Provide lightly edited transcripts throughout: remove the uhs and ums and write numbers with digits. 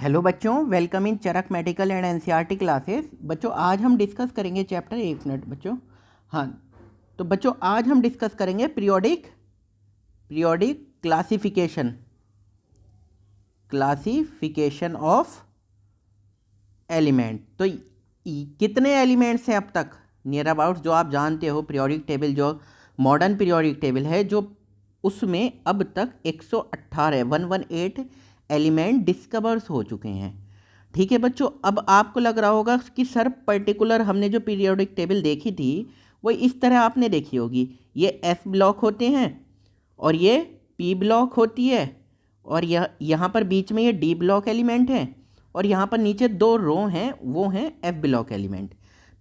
Hello बच्चों, welcome in Charak medical and NCERT classes. बच्चों आज हम डिस्कस करेंगे चैप्टर, एक मिनट बच्चों। हाँ, तो बच्चों आज हम डिस्कस करेंगे पीरियोडिक क्लासिफिकेशन ऑफ एलिमेंट। तो कितने एलिमेंट्स हैं अब तक नियर अबाउट, जो आप जानते हो पीरियोडिक टेबल, जो मॉडर्न पीरियोडिक टेबल है, जो उसमें अब तक 118 एलिमेंट डिस्कवर्स हो चुके हैं। ठीक है बच्चों, अब आपको लग रहा होगा कि सर पर्टिकुलर हमने जो पीरियोडिक टेबल देखी थी वो इस तरह आपने देखी होगी। ये एस ब्लॉक होते हैं और ये पी ब्लॉक होती है, और यहाँ पर बीच में ये डी ब्लॉक एलिमेंट है, और यहाँ पर नीचे दो रो हैं, वो हैं एफ ब्लॉक एलिमेंट।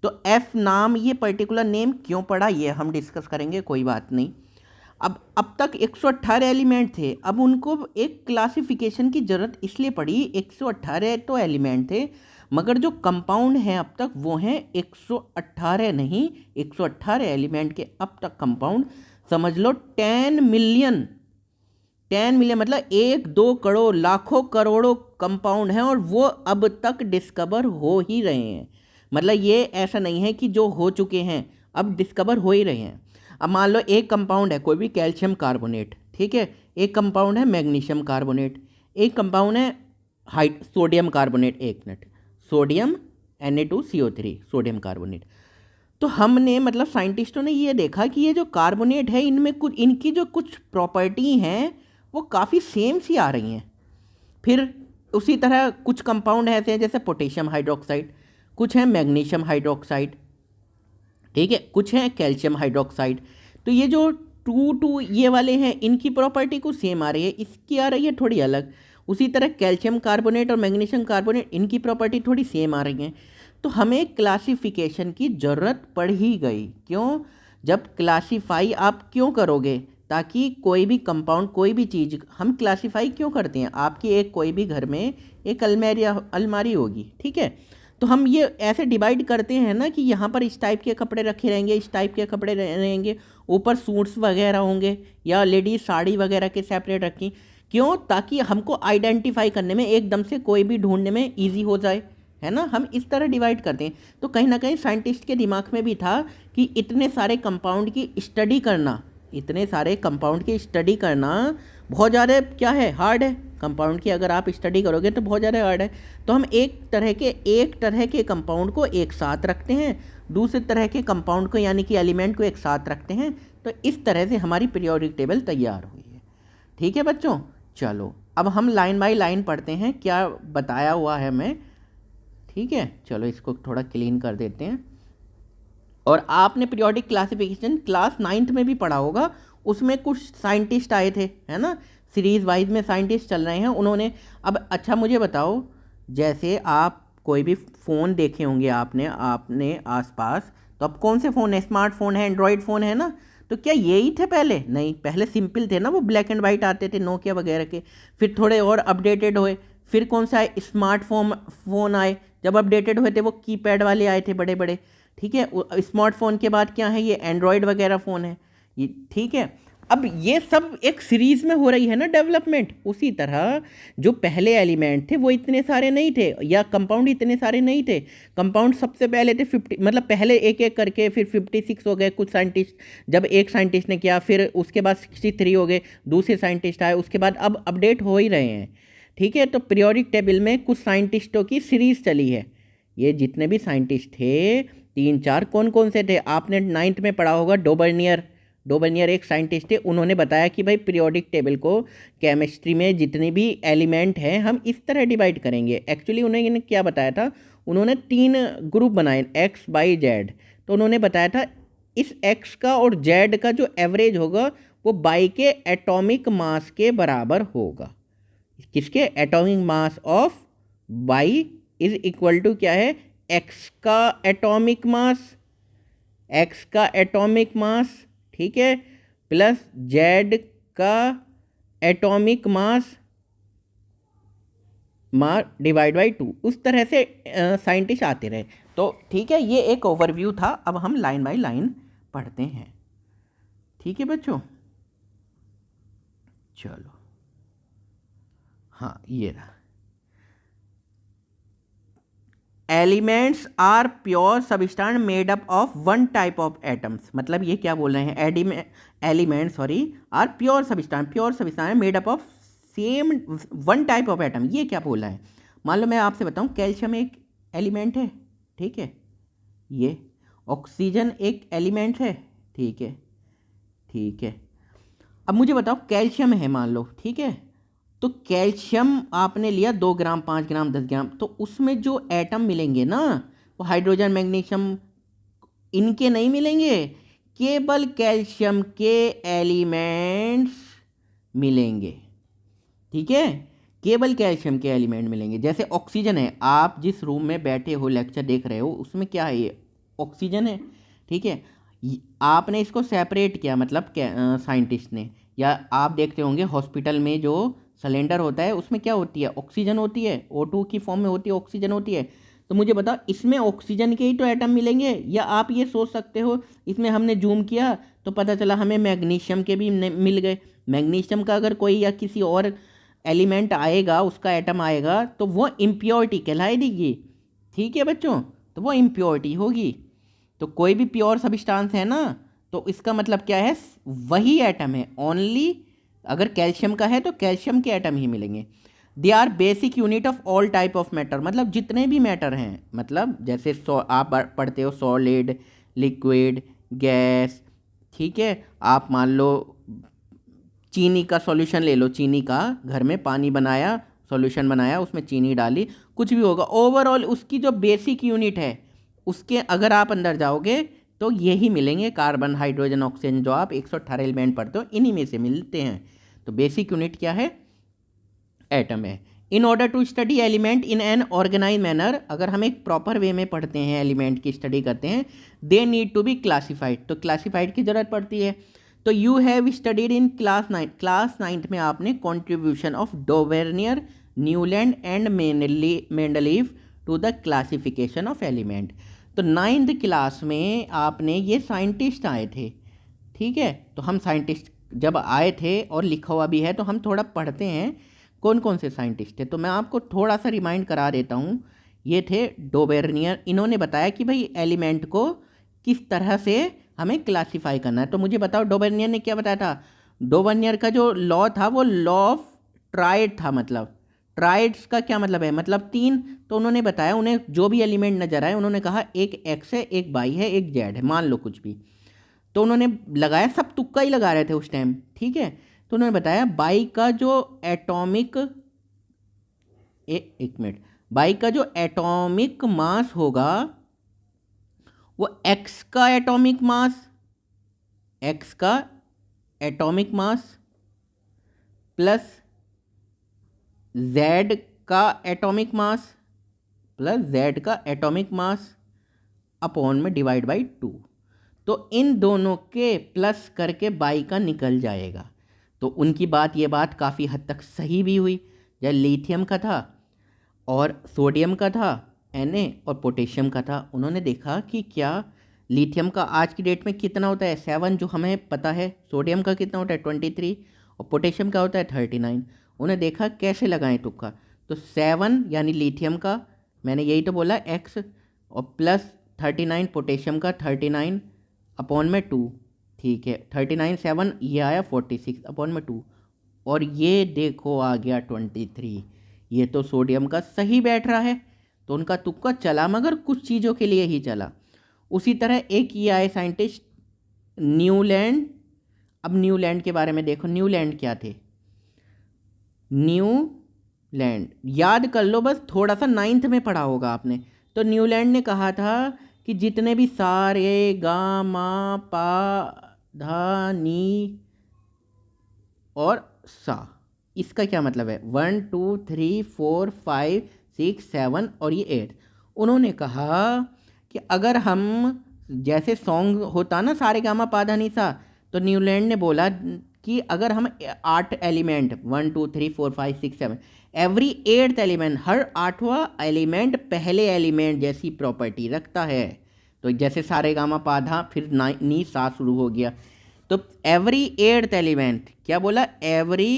तो एफ नाम, ये पर्टिकुलर नेम क्यों पड़ा ये हम डिस्कस करेंगे, कोई बात नहीं। अब तक 118 एलिमेंट थे, अब उनको एक क्लासिफिकेशन की ज़रूरत इसलिए पड़ी। 118 तो एलिमेंट थे, मगर जो कंपाउंड हैं अब तक वो हैं 118 नहीं, 118 एलिमेंट के अब तक कंपाउंड समझ लो 10 मिलियन मतलब 1-2 करोड़ लाखों करोड़ों कंपाउंड हैं, और वो अब तक डिस्कवर हो ही रहे हैं। मतलब ये ऐसा नहीं है कि जो हो चुके हैं, अब डिस्कवर हो ही रहे हैं। अब मान लो एक कंपाउंड है कोई भी कैल्शियम कार्बोनेट, ठीक है, एक कंपाउंड है मैग्नीशियम कार्बोनेट, एक कंपाउंड है सोडियम कार्बोनेट, एक minute, sodium Na2CO3 sodium carbonate. तो हमने मतलब साइंटिस्टों ने ये देखा कि ये जो कार्बोनेट है, इनमें कुछ, इनकी जो कुछ प्रॉपर्टी हैं वो काफ़ी सेम सी आ रही हैं। फिर उसी तरह कुछ कंपाउंड ऐसे हैं जैसे पोटेशियम हाइड्रोक्साइड, कुछ हैं मैग्नीशियम हाइड्रोक्साइड, ठीक है, कुछ हैं कैल्शियम हाइड्रोक्साइड। तो ये जो टू ये वाले हैं, इनकी प्रॉपर्टी कुछ सेम आ रही है, इसकी आ रही है थोड़ी अलग। उसी तरह कैल्शियम कार्बोनेट और मैग्नीशियम कार्बोनेट, इनकी प्रॉपर्टी थोड़ी सेम आ रही हैं। तो हमें क्लासिफिकेशन की ज़रूरत पड़ ही गई। क्यों? जब क्लासीफाई आप क्यों करोगे, ताकि कोई भी कंपाउंड, कोई भी चीज़ हम क्लासीफाई क्यों करते हैं। आपकी एक कोई भी घर में एक अलमारी होगी, ठीक है, तो हम ये ऐसे डिवाइड करते हैं ना कि यहाँ पर इस टाइप के कपड़े रखे रहेंगे, इस टाइप के कपड़े रहेंगे, ऊपर सूट्स वगैरह होंगे, या लेडीज साड़ी वगैरह के सेपरेट रखी। क्यों? ताकि हमको आइडेंटिफाई करने में, एकदम से कोई भी ढूंढने में ईजी हो जाए, है ना। हम इस तरह डिवाइड करते हैं। तो कहीं ना कहीं साइंटिस्ट के दिमाग में भी था कि इतने सारे कंपाउंड की स्टडी करना, इतने सारे कंपाउंड की स्टडी करना बहुत ज़्यादा क्या है, हार्ड है। कंपाउंड की अगर आप स्टडी करोगे तो बहुत ज़्यादा हार्ड है। तो हम एक तरह के कंपाउंड को एक साथ रखते हैं, दूसरे तरह के कंपाउंड को यानी कि एलिमेंट को एक साथ रखते हैं। तो इस तरह से हमारी पीरियोडिक टेबल तैयार हुई है। ठीक है बच्चों, चलो अब हम लाइन बाय लाइन पढ़ते हैं क्या बताया हुआ है हमें। ठीक है, चलो इसको थोड़ा क्लीन कर देते हैं। और आपने पीरियोडिक क्लासिफिकेशन क्लास 9th में भी पढ़ा होगा, उसमें कुछ साइंटिस्ट आए थे, है ना, सीरीज वाइज में साइंटिस्ट चल रहे हैं उन्होंने। अब अच्छा मुझे बताओ, जैसे आप कोई भी फ़ोन देखे होंगे आपने आसपास, तो अब कौन से फ़ोन है, स्मार्टफोन है, एंड्रॉयड फ़ोन है ना। तो क्या यही थे पहले? नहीं, पहले सिंपल थे ना, वो ब्लैक एंड वाइट आते थे, नोकिया वगैरह के। फिर थोड़े और अपडेटेड हुए, फिर कौन सा आए, फ़ोन आए। जब अपडेटेड हुए थे वो कीपैड वाले आए थे, बड़े बड़े। ठीक है, स्मार्टफोन के बाद क्या है, ये एंड्रॉयड वगैरह फ़ोन है ये। ठीक है, अब ये सब एक सीरीज़ में हो रही है ना डेवलपमेंट। उसी तरह जो पहले एलिमेंट थे वो इतने सारे नहीं थे, या कंपाउंड इतने सारे नहीं थे। कंपाउंड सबसे पहले थे 50, मतलब पहले एक एक करके फिर 56 हो गए कुछ साइंटिस्ट, जब एक साइंटिस्ट ने किया, फिर उसके बाद 63 हो गए, दूसरे साइंटिस्ट आए, उसके बाद अब अपडेट हो ही रहे हैं। ठीक है, तो पीरियोडिक टेबल में कुछ साइंटिस्टों की सीरीज़ चली है। ये जितने भी साइंटिस्ट थे, 3-4 कौन कौन से थे, आपने 9th में पढ़ा होगा। डोबर्नियर एक साइंटिस्ट थे, उन्होंने बताया कि भाई पीरियोडिक टेबल को केमिस्ट्री में जितने भी एलिमेंट हैं हम इस तरह डिवाइड करेंगे। एक्चुअली उन्होंने क्या बताया था, उन्होंने 3 ग्रुप बनाए, एक्स वाई जेड। तो उन्होंने बताया था इस एक्स का और जेड का जो एवरेज होगा वो बाई के एटॉमिक मास के बराबर होगा। किसके? Atomic mass of Y is equal to क्या है, एक्स का एटॉमिक मास, ठीक है, प्लस जेड का एटॉमिक मास डिवाइड बाई 2। उस तरह से साइंटिस्ट आते रहे। तो ठीक है, ये एक ओवरव्यू था। अब हम लाइन बाय लाइन पढ़ते हैं। ठीक है बच्चों, चलो, हाँ ये रहा। Elements are pure substance made up of one type of atoms, मतलब ये क्या बोल रहे हैं, element sorry are pure substance made up of same one type of atom. ये क्या बोल रहा है? मान लो मैं आपसे बताऊं कैल्शियम एक एलिमेंट है, ठीक है, ये ऑक्सीजन एक एलिमेंट है, ठीक है, ठीक है। अब मुझे बताओ कैल्शियम है मान लो, ठीक है, तो कैल्शियम आपने लिया 2 ग्राम 5 ग्राम 10 ग्राम, तो उसमें जो एटम मिलेंगे ना वो हाइड्रोजन मैग्नीशियम इनके नहीं मिलेंगे, केवल कैल्शियम के एलिमेंट्स मिलेंगे, ठीक है, केवल कैल्शियम के एलिमेंट मिलेंगे। जैसे ऑक्सीजन है, आप जिस रूम में बैठे हो लेक्चर देख रहे हो उसमें क्या है, ये ऑक्सीजन है, ठीक है। आपने इसको सेपरेट किया, मतलब साइंटिस्ट ने, या आप देखते होंगे हॉस्पिटल में जो सिलेंडर होता है उसमें क्या होती है, ऑक्सीजन होती है, O2 की फॉर्म में होती है, ऑक्सीजन होती है। तो मुझे बताओ इसमें ऑक्सीजन के ही तो एटम मिलेंगे, या आप ये सोच सकते हो इसमें हमने जूम किया तो पता चला हमें मैग्नीशियम के भी मिल गए। मैग्नीशियम का अगर कोई या किसी और एलिमेंट आएगा, उसका एटम आएगा, तो वो इम्प्योरिटी कहलाई देगी, ठीक है बच्चों, तो वो इम्प्योरिटी होगी। तो कोई भी प्योर सबस्टांस है ना, तो इसका मतलब क्या है, वही एटम है, ओनली अगर कैल्शियम का है तो कैल्शियम के एटम ही मिलेंगे। They are basic unit of all type of matter, मतलब जितने भी मैटर हैं, मतलब जैसे आप पढ़ते हो सॉलिड, लिक्विड, गैस, ठीक है। आप मान लो चीनी का सॉल्यूशन ले लो, चीनी का घर में पानी बनाया, सॉल्यूशन बनाया, उसमें चीनी डाली, कुछ भी होगा, ओवरऑल उसकी जो बेसिक यूनिट है उसके अगर आप अंदर जाओगे तो यही मिलेंगे, कार्बन, हाइड्रोजन, ऑक्सीजन, जो आप 118 एलिमेंट पढ़ते हो इन्हीं में से मिलते हैं। तो बेसिक यूनिट क्या है, एटम है। In order to study element in an organize manner, अगर हम एक प्रॉपर वे में पढ़ते हैं, एलिमेंट की स्टडी करते हैं, they need to be classified, तो क्लासिफाइड की ज़रूरत पड़ती है। तो you have studied in class 9 में आपने contribution of Dobereiner, Newland and Mendeleev to the classification of element. तो 9th क्लास में आपने, ये साइंटिस्ट आए थे, ठीक है, तो हम साइंटिस्ट जब आए थे और लिखा हुआ भी है तो हम थोड़ा पढ़ते हैं कौन कौन से साइंटिस्ट थे। तो मैं आपको थोड़ा सा रिमाइंड करा देता हूँ। ये थे डोवेर्नियर, इन्होंने बताया कि भाई एलिमेंट को किस तरह से हमें क्लासीफाई करना है। तो मुझे बताओ डोवेर्नियर ने क्या बताया था। डोवेर्नियर का जो लॉ था वो लॉ ऑफ ट्राइड था, मतलब ट्राइड्स का क्या मतलब है, मतलब 3। तो उन्होंने बताया, उन्हें जो भी एलिमेंट नजर आए उन्होंने कहा एक एक्स है, एक वाई है, एक जेड है, मान लो कुछ भी। तो उन्होंने लगाया, सब तुक्का ही लगा रहे थे उस टाइम, ठीक है। तो उन्होंने बताया बाई का जो एटॉमिक एक मिनट, बाई का जो एटॉमिक मास होगा वो एक्स का एटॉमिक मास, एक्स का एटॉमिक मास प्लस जेड का एटॉमिक मास प्लस जेड का एटॉमिक मास अपॉन में डिवाइड बाई 2। तो इन दोनों के प्लस करके बाई का निकल जाएगा। तो उनकी बात, ये बात काफ़ी हद तक सही भी हुई। जब लिथियम का था और सोडियम का था Na, और पोटेशियम का था, उन्होंने देखा कि क्या लिथियम का आज की डेट में कितना होता है 7, जो हमें पता है, सोडियम का कितना होता है 23, और पोटेशियम का होता है 39। उन्हें देखा कैसे लगाएं तुक्का, तो 7 यानी लिथियम का, मैंने यही तो बोला एक्स, और प्लस 39 पोटेशियम का 39 अपॉन में 2, ठीक है, 39 7 ये आया 46 अपॉन में 2, और ये देखो आ गया 23। ये तो सोडियम का सही बैठ रहा है, तो उनका तुक्का चला, मगर कुछ चीज़ों के लिए ही चला। उसी तरह एक ये आए साइंटिस्ट न्यूलैंड। अब न्यूलैंड के बारे में देखो, न्यूलैंड क्या थे, न्यूलैंड याद कर लो, बस थोड़ा सा 9th में पढ़ा होगा आपने। तो न्यूलैंड ने कहा था कि जितने भी सारे गा मा पा धा नी और सा, इसका क्या मतलब है, 1 2 3 4 5 6 7 और ये 8। उन्होंने कहा कि अगर हम, जैसे सॉन्ग होता ना सारे गामा पा धा नी सा, तो न्यूलैंड ने बोला कि अगर हम 8 एलिमेंट 1 2 3 4 5 6 7 एवरी 8th एलिमेंट, हर 8वां एलिमेंट पहले एलिमेंट जैसी प्रॉपर्टी रखता है। तो जैसे सारे गामा पाधा फिर नी सा शुरू हो गया, तो एवरी 8th एलिमेंट, क्या बोला, every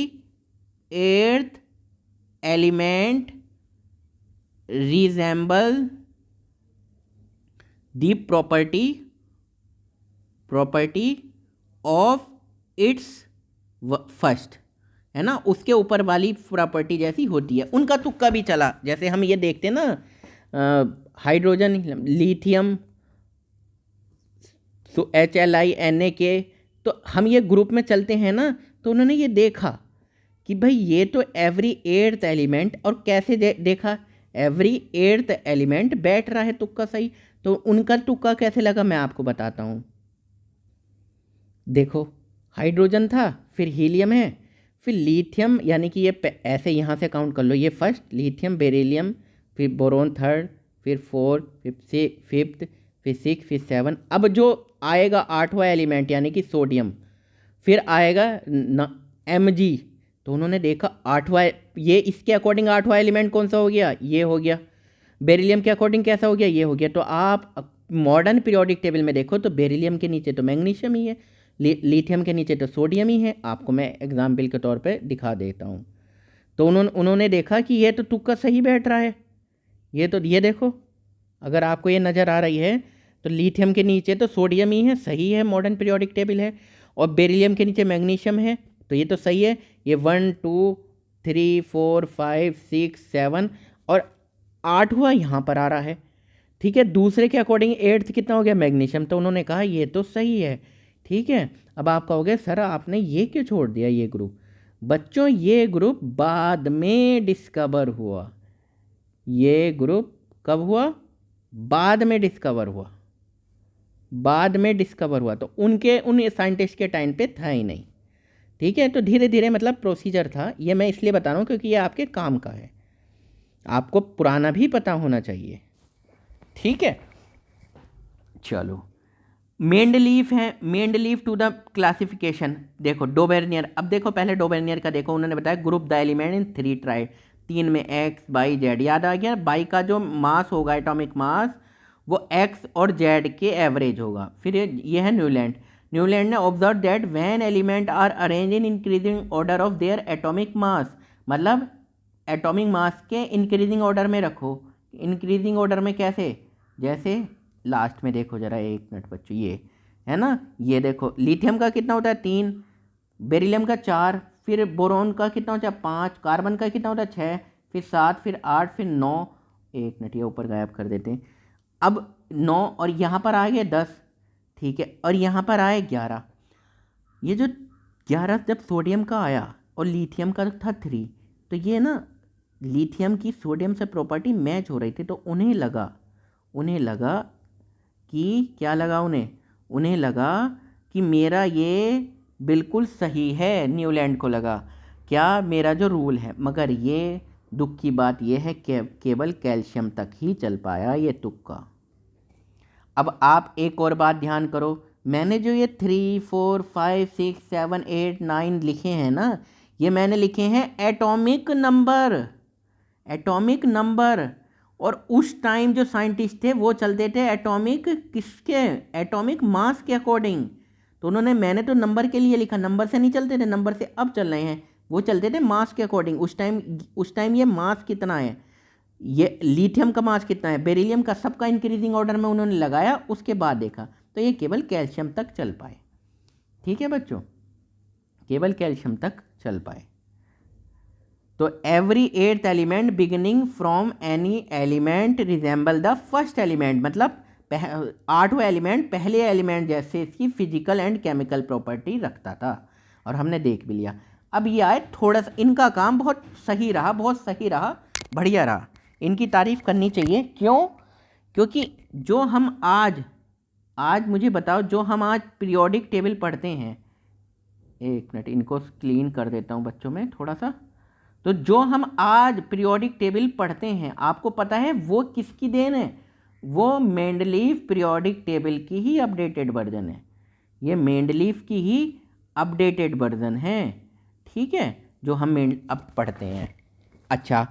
8th element resemble the property of its first, है ना, उसके ऊपर वाली प्रॉपर्टी जैसी होती है। उनका तुक्का भी चला, जैसे हम ये देखते हैं ना, हाइड्रोजन, लिथियम, HLI, Na, तो हम ये ग्रुप में चलते हैं ना, तो उन्होंने ये देखा कि भाई ये तो एवरी एट्थ एलिमेंट, और कैसे देखा, एवरी एट्थ एलिमेंट बैठ रहा है तुक्का सही। तो उनका तुक्का कैसे लगा मैं आपको बताता हूँ। देखो, हाइड्रोजन था, फिर हीलियम है, फिर लिथियम, यानी कि ये ऐसे यहाँ से काउंट कर लो, ये फर्स्ट लिथियम, बेरिलियम, फिर बोरोन थर्ड, फिर फोर्थ, फिफ्थ, फिर सिक्स, फिर सेवन। अब जो आएगा आठवां एलिमेंट यानी कि सोडियम, फिर आएगा Mg। तो उन्होंने देखा आठवां, ये इसके अकॉर्डिंग आठवां एलिमेंट कौन सा हो गया, ये हो गया। बेरिलियम के अकॉर्डिंग कैसा हो गया, ये हो गया। तो आप मॉडर्न पीरियोडिक टेबल में देखो तो बेरिलियम के नीचे तो मैग्नीशियम ही है, लिथियम के नीचे तो सोडियम ही है। आपको मैं एग्जाम्पल के तौर पे दिखा देता हूँ। तो उन्होंने देखा कि ये तो तुक्का सही बैठ रहा है। ये देखो, अगर आपको ये नज़र आ रही है तो लिथियम के नीचे तो सोडियम ही है, सही है, मॉडर्न पीरियोडिक टेबल है। और बेरिलियम के नीचे मैग्नीशियम है, तो ये तो सही है। ये 1 2 3 4 5 6 7 और आठवां यहाँ पर आ रहा है। ठीक है, दूसरे के अकॉर्डिंग एट्थ कितना हो गया, मैग्नीशियम। तो उन्होंने कहा ये तो सही है। ठीक है, अब आप कहोगे सर आपने ये क्यों छोड़ दिया ये ग्रुप। बच्चों, ये ग्रुप बाद में डिस्कवर हुआ। ये ग्रुप कब हुआ, बाद में डिस्कवर हुआ, बाद में डिस्कवर हुआ। तो उन साइंटिस्ट के टाइम पे था ही नहीं। ठीक है, तो धीरे धीरे मतलब प्रोसीजर था। ये मैं इसलिए बता रहा हूँ क्योंकि ये आपके काम का है, आपको पुराना भी पता होना चाहिए। ठीक है, चलो, मेंडलीफ है, मेंडलीफ टू द क्लासिफिकेशन। देखो डोबेर्नियर, अब देखो पहले डोबेर्नियर का देखो, उन्होंने बताया group the element in 3 tried, 3 में एक्स वाई जेड। याद आ गया, बाई का जो मास होगा, एटॉमिक मास, वो एक्स और जेड के एवरेज होगा। फिर ये है न्यूलैंड। न्यूलैंड ने observe that when element are arrange in increasing order of their atomic mass, मतलब एटॉमिक मास के इंक्रीजिंग ऑर्डर में रखो। इंक्रीजिंग ऑर्डर में कैसे, जैसे लास्ट में देखो जरा, एक मिनट बच्चों, ये है ना, ये देखो लिथियम का कितना होता है 3, बेरिलियम का 4, फिर बोरोन का कितना होता है 5, कार्बन का कितना होता है 6, फिर 7, फिर 8, फिर 9। एक मिनट, ये ऊपर गायब कर देते हैं। अब 9 और यहाँ पर आ गए 10। ठीक है, और यहाँ पर आए 11। ये जो 11 जब सोडियम का आया और लिथियम का था 3, तो ये ना लिथियम की सोडियम से प्रॉपर्टी मैच हो रही थी। तो उन्हें लगा कि क्या लगा, उन्हें लगा कि मेरा ये बिल्कुल सही है। न्यूलैंड को लगा क्या, मेरा जो रूल है। मगर ये दुख की बात ये है केवल कैल्शियम तक ही चल पाया ये तुक्का। अब आप एक और बात ध्यान करो, मैंने जो ये 3 4 5 6 7 8 9 लिखे हैं ना, ये मैंने लिखे हैं एटॉमिक नंबर। और उस टाइम जो साइंटिस्ट थे वो चलते थे एटॉमिक मास के अकॉर्डिंग। तो मैंने तो नंबर के लिए लिखा, नंबर से नहीं चलते थे, नंबर से अब चल रहे हैं, वो चलते थे मास के अकॉर्डिंग। उस टाइम ये मास कितना है, ये लिथियम का मास कितना है, बेरिलियम का, सबका इंक्रीजिंग ऑर्डर में उन्होंने लगाया, उसके बाद देखा तो ये केवल कैल्शियम तक चल पाए। ठीक है बच्चों, केवल कैल्शियम तक चल पाए। तो every eighth element beginning from any element resemble the first element, मतलब आठवां एलिमेंट पहले एलिमेंट जैसे इसकी फिजिकल एंड केमिकल प्रॉपर्टी रखता था। और हमने देख भी लिया। अब ये आए थोड़ा सा, इनका काम बहुत सही रहा, बढ़िया रहा, इनकी तारीफ करनी चाहिए। क्यों, क्योंकि जो हम आज मुझे बताओ, जो हम आज पीरियोडिक टेबल पढ़ते हैं, एक मिनट इनको क्लीन कर देता हूँ बच्चों में थोड़ा सा। तो जो हम आज पीरियोडिक टेबल पढ़ते हैं, आपको पता है वो किसकी देन है, वो मेंडलीफ पीरियोडिक टेबल की ही अपडेटेड वर्जन है। ये मेंडलीफ की ही अपडेटेड वर्जन है। ठीक है, जो हम अब पढ़ते हैं। अच्छा,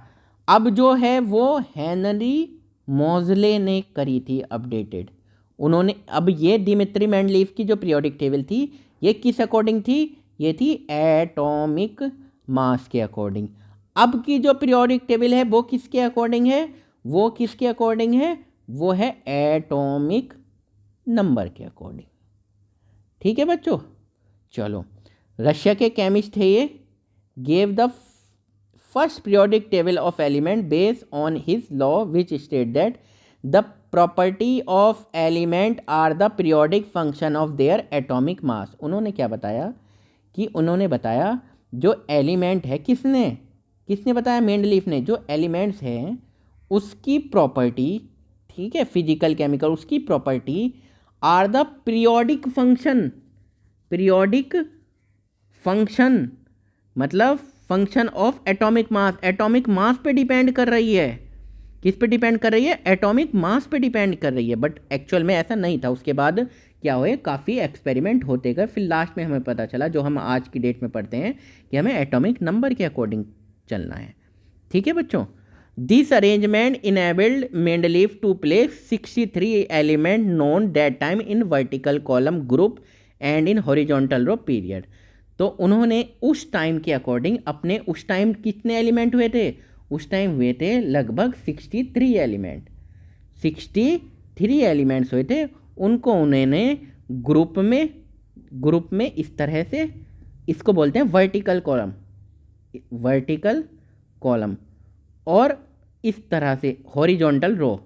अब जो है वो हेनरी मोज़ले ने करी थी अपडेटेड। उन्होंने, अब ये दिमित्री मेंडलीफ की जो पीरियोडिक टेबल थी, ये किस अकॉर्डिंग थी, ये थी एटॉमिक मास के अकॉर्डिंग। अब की जो पीरियोडिक टेबल है वो किसके अकॉर्डिंग है, वो है एटॉमिक नंबर के अकॉर्डिंग। ठीक है बच्चों, चलो रशिया के केमिस्ट थे ये, gave the first periodic table of element based on his law which state that the property of element are the periodic function of their atomic mass. उन्होंने क्या बताया कि उन्होंने बताया जो एलिमेंट है, किसने बताया, मेंडलीफ ने, जो एलिमेंट्स हैं उसकी प्रॉपर्टी, ठीक है, फिजिकल केमिकल, उसकी property are the periodic function मतलब फंक्शन ऑफ एटॉमिक मास पे डिपेंड कर रही है। किस पे डिपेंड कर रही है? एटॉमिक मास पे डिपेंड कर रही है। बट एक्चुअल में ऐसा नहीं था। उसके बाद क्या हुए, काफ़ी एक्सपेरिमेंट होते गए, फिर लास्ट में हमें पता चला, जो हम आज की डेट में पढ़ते हैं, कि हमें एटॉमिक नंबर के अकॉर्डिंग चलना है। ठीक है बच्चों, this arrangement enabled Mendeleev to place 63 element known that time in vertical column group and in horizontal row period. तो उन्होंने उस टाइम के अकॉर्डिंग अपने, उस टाइम कितने एलिमेंट हुए थे? उस टाइम हुए थे लगभग 63 एलिमेंट्स हुए थे। उनको उन्होंने ग्रुप में इस तरह से, इसको बोलते हैं वर्टिकल कॉलम, और इस तरह से हॉरिजॉन्टल रो,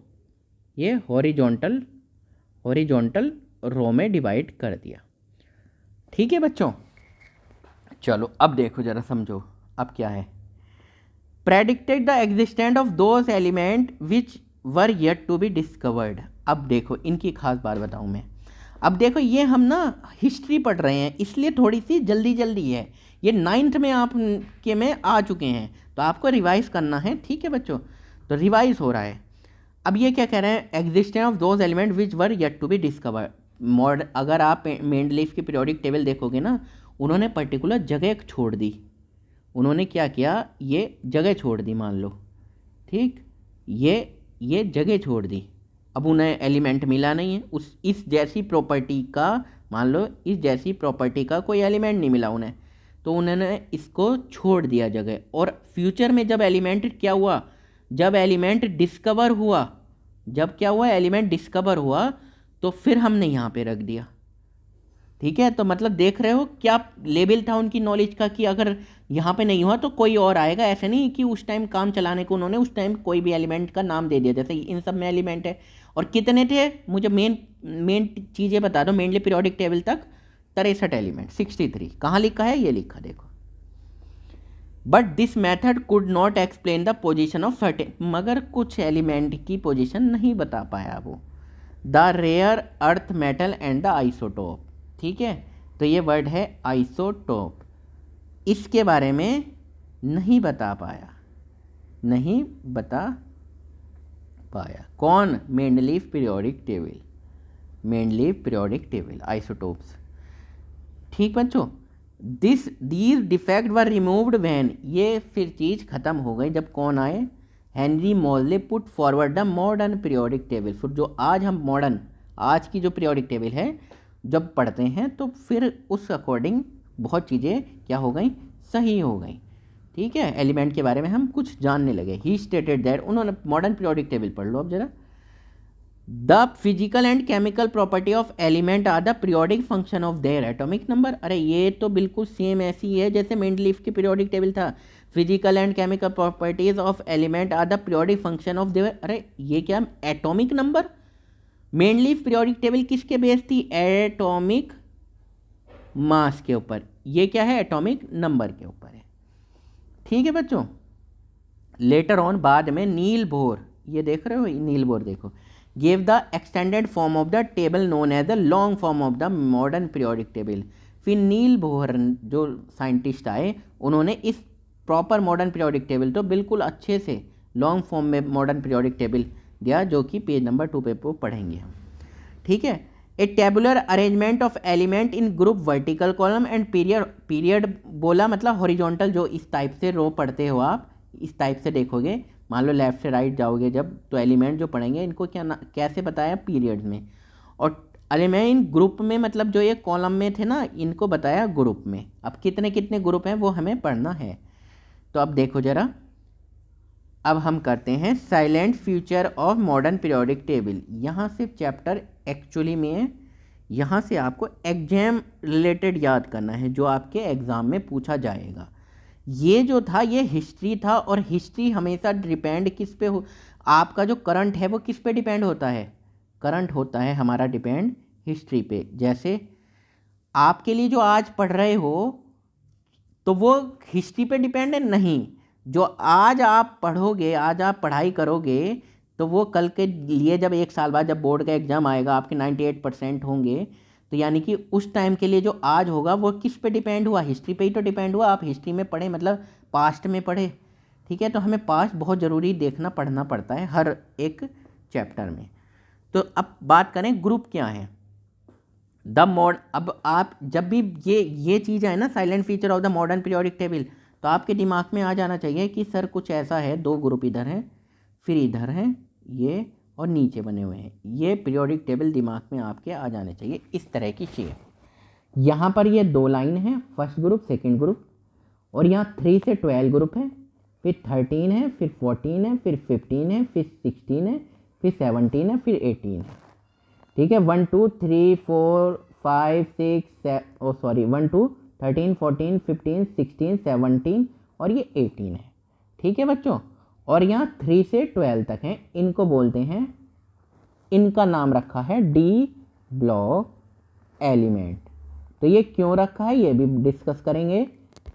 ये हॉरिजॉन्टल रो में डिवाइड कर दिया। ठीक है बच्चों, चलो अब देखो जरा समझो अब क्या है। Predicted the existence of those element which were yet to be discovered. अब देखो इनकी खास बात बताऊं मैं। अब देखो ये हम ना हिस्ट्री पढ़ रहे हैं, इसलिए थोड़ी सी जल्दी है। ये 9th में आपके में आ चुके हैं, तो आपको रिवाइज करना है। ठीक है बच्चों, तो रिवाइज हो रहा है। अब ये क्या कह रहे हैं, existence of those element which were yet to be discovered. अगर आप मेंडलीफ की पीरियोडिक टेबल देखोगे ना, उन्होंने पर्टिकुलर जगह छोड़ दी। उन्होंने क्या किया, ये जगह छोड़ दी, मान लो, ठीक, ये जगह छोड़ दी। अब उन्हें एलिमेंट मिला नहीं है, इस जैसी प्रॉपर्टी का, मान लो इस जैसी प्रॉपर्टी का कोई एलिमेंट नहीं मिला उन्हें, तो उन्होंने इसको छोड़ दिया जगह। और फ्यूचर में जब एलिमेंट क्या हुआ, जब एलिमेंट डिस्कवर हुआ, तो फिर हमने यहाँ पे रख दिया। ठीक है, तो मतलब देख रहे हो क्या लेवल था उनकी नॉलेज का, कि अगर यहाँ पे नहीं हुआ तो कोई और आएगा। ऐसे नहीं कि उस टाइम काम चलाने को उन्होंने उस टाइम कोई भी एलिमेंट का नाम दे दिया, जैसे इन सब में एलिमेंट है। और कितने थे, मुझे मेन चीज़ें बता दो। मेनली पीरियोडिक टेबल तक 63 एलिमेंट, 63 कहाँ लिखा है, ये लिखा देखो। But this method could not explain the position of certain, मगर कुछ एलिमेंट की पोजिशन नहीं बता पाया वो। The rare earth metal and the isotope. ठीक है, तो ये वर्ड है आइसोटोप, इसके बारे में नहीं बता पाया। कौन? Mendeleev periodic table, isotopes. ठीक बच्चों, these defect were removed when, ये फिर चीज़ खत्म हो गई जब कौन आए, हेनरी मोजले put forward the modern periodic table. फिर जो आज हम आज की जो पीरियोडिक टेबल है जब पढ़ते हैं, तो फिर उस अकॉर्डिंग बहुत चीज़ें क्या हो गई, सही हो गई। ठीक है, एलिमेंट के बारे में हम कुछ जानने लगे। ही स्टेटेड दैट, उन्होंने मॉडर्न पीरियोडिक टेबल पढ़ लो अब जरा। The physical and chemical property of element are the periodic function of their atomic number. अरे ये तो बिल्कुल सेम ऐसी है जैसे मेंडलीफ की पीरियोडिक टेबल था। Physical and chemical properties of element are the periodic function of their, अरे ये क्या, atomic number. Mendeleev periodic table किसके बेस थी? एटॉमिक मास के ऊपर। ये क्या है? एटॉमिक नंबर के ऊपर है। ठीक है बच्चों, लेटर ऑन, बाद में नील बोर, ये देख रहे हो, नील बोर देखो, gave the extended form of the table known as the long form of the modern periodic table. फिर नील बोर जो साइंटिस्ट आए, उन्होंने इस प्रॉपर मॉडर्न पीरियोडिक टेबल तो बिल्कुल अच्छे से लॉन्ग फॉर्म में मॉडर्न पीरियोडिक टेबल दिया, जो कि पेज नंबर 2 पे पढ़ेंगे हम। ठीक है, a tabular arrangement of element in group vertical column and period बोला मतलब हॉरिजॉन्टल, जो इस टाइप से रो पढ़ते हो आप, इस टाइप से देखोगे, मान लो लेफ्ट से राइट जाओगे जब, तो एलिमेंट जो पढ़ेंगे इनको कैसे बताया, पीरियड्स में। और एलिमेंट इन ग्रुप में मतलब जो ये कॉलम में थे ना, इनको बताया ग्रुप में। अब कितने कितने ग्रुप हैं वो हमें पढ़ना है। तो अब देखो जरा, अब हम करते हैं silent future of modern periodic table. यहाँ से चैप्टर एक्चुअली में यहाँ से आपको एग्जाम रिलेटेड याद करना है, जो आपके एग्ज़ाम में पूछा जाएगा। ये जो था ये हिस्ट्री था, और हिस्ट्री हमेशा डिपेंड किस पे हो, आपका जो करंट है वो किस पे डिपेंड होता है, करंट होता है हमारा डिपेंड हिस्ट्री पे। जैसे आपके लिए जो आज पढ़ रहे हो तो वो हिस्ट्री पे डिपेंड है नहीं, जो आज आप पढ़ोगे, आज आप पढ़ाई करोगे, तो वो कल के लिए जब 1 साल बाद जब बोर्ड का एग्ज़ाम आएगा आपके 98% होंगे, तो यानी कि उस टाइम के लिए जो आज होगा वो किस पे डिपेंड हुआ, हिस्ट्री पे ही तो डिपेंड हुआ। आप हिस्ट्री में पढ़े मतलब पास्ट में पढ़े, ठीक है। तो हमें पास्ट बहुत ज़रूरी देखना पढ़ना पड़ता है हर एक चैप्टर में। तो अब बात करें ग्रुप क्या है द मॉड। अब आप जब भी ये चीज़ है ना silent feature of the modern periodic table, तो आपके दिमाग में आ जाना चाहिए कि सर कुछ ऐसा है, 2 ग्रुप इधर हैं, फिर इधर हैं ये, और नीचे बने हुए हैं। ये पीरियोडिक टेबल दिमाग में आपके आ जाने चाहिए, इस तरह की शेप। यहाँ पर ये 2 लाइन है, फर्स्ट ग्रुप सेकंड ग्रुप, और यहाँ 3 से 12 ग्रुप है, फिर 13 है, फिर 14 है, फिर 15 है, फिर 16 है, फिर 17 है, फिर 18 है, ठीक है। 1 2 3 4 5 6 1 2 13 14 15 16 17 और ये 18 है, ठीक है बच्चों। और यहाँ 3 से 12 तक हैं, इनको बोलते हैं, इनका नाम रखा है डी ब्लॉक एलिमेंट। तो ये क्यों रखा है ये भी डिस्कस करेंगे।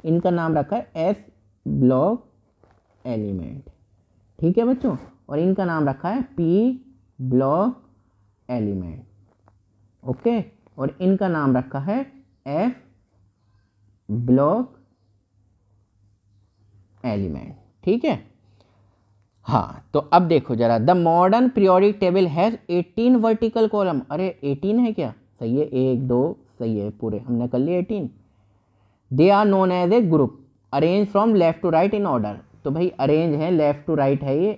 इनका नाम रखा है एस ब्लॉक एलिमेंट, ठीक है बच्चों। और इनका नाम रखा है पी ब्लॉक एलिमेंट, ओके। और इनका नाम रखा है एफ ब्लॉक एलिमेंट, ठीक है। हाँ, तो अब देखो जरा, the modern periodic table has 18 vertical column. अरे 18 है क्या, सही है, 1 2 सही है, पूरे हमने कर लिए 18। They are known as a group arrange from left to right in order. तो भाई अरेंज है, लेफ्ट टू राइट है ये,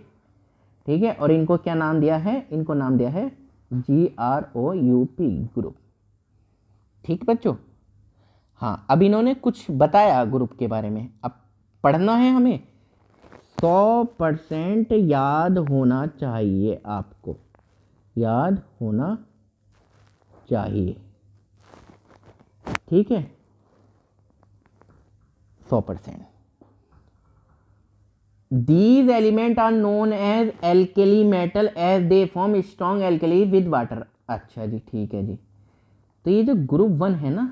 ठीक है। और इनको क्या नाम दिया है, इनको नाम दिया है GROUP ग्रुप, ठीक बच्चों। हाँ, अब इन्होंने कुछ बताया ग्रुप के बारे में, अब पढ़ना है हमें। 100% याद होना चाहिए, आपको याद होना चाहिए, ठीक है, 100%। These elements are known as alkali metal as they form strong alkali with water। अच्छा जी, ठीक है जी। तो ये जो ग्रुप 1 है ना,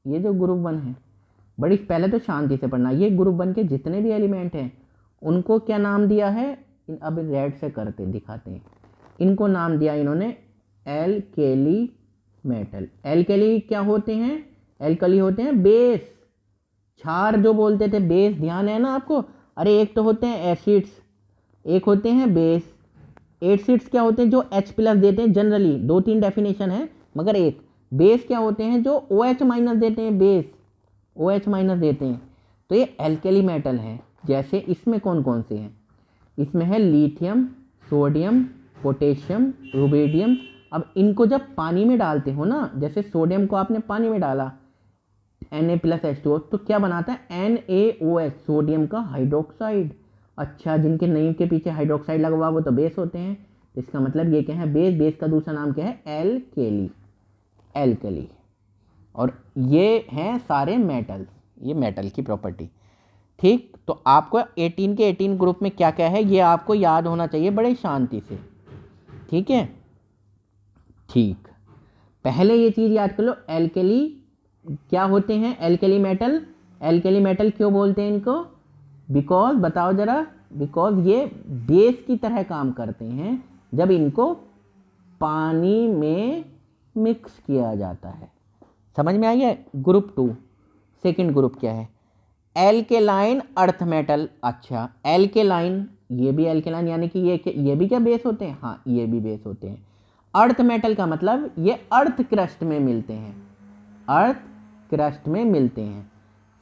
ये जो ग्रुप 1 है, बड़ी पहले तो शांति से पढ़ना। ये ग्रुप 1 के जितने भी एलिमेंट हैं उनको क्या नाम दिया है, अब रेड से करते दिखाते हैं। इनको नाम दिया इन्होंने एल्केली मेटल। एल्केली क्या होते हैं, एल्कली होते हैं बेस, क्षार जो बोलते थे बेस, ध्यान है ना आपको। अरे एक तो होते हैं एसिड्स, एक होते हैं बेस। एसिड्स क्या होते हैं, जो H+ देते हैं, जनरली 2-3 डेफिनेशन है मगर एक। बेस क्या होते हैं, जो OH- देते हैं, बेस OH- देते हैं। तो ये एल्केली मेटल है। जैसे इसमें कौन कौन से हैं, इसमें है लिथियम, सोडियम, पोटेशियम, रुबिडियम। अब इनको जब पानी में डालते हो ना, जैसे सोडियम को आपने पानी में डाला Na+H2O, तो क्या बनाता है NaOH, सोडियम का हाइड्रोक्साइड। अच्छा, जिनके नेम के पीछे हाइड्रोक्साइड लगा हुआ वो तो बेस होते हैं। तो इसका मतलब ये क्या है, बेस। बेस का दूसरा नाम क्या है, एल्केली, एल्कली। और ये हैं सारे मेटल, ये मेटल की प्रॉपर्टी, ठीक। तो आपको 18 के 18 ग्रुप में क्या क्या है ये आपको याद होना चाहिए बड़े शांति से, ठीक है, ठीक। पहले ये चीज़ याद कर लो, एल्केली क्या होते हैं, एल्केली मेटल। एल्केली मेटल क्यों बोलते हैं इनको, बिकॉज, बताओ जरा, बिकॉज ये बेस की तरह काम करते हैं जब इनको पानी में मिक्स किया जाता है। समझ में आई है। ग्रुप 2 सेकंड ग्रुप क्या है, एल्केलाइन अर्थ मेटल। अच्छा, एल्केलाइन, ये भी एल्केलाइन, यानी कि ये भी क्या बेस होते हैं, हाँ ये भी बेस होते हैं। अर्थ मेटल का मतलब ये अर्थ क्रस्ट में मिलते हैं, अर्थ क्रस्ट में मिलते हैं।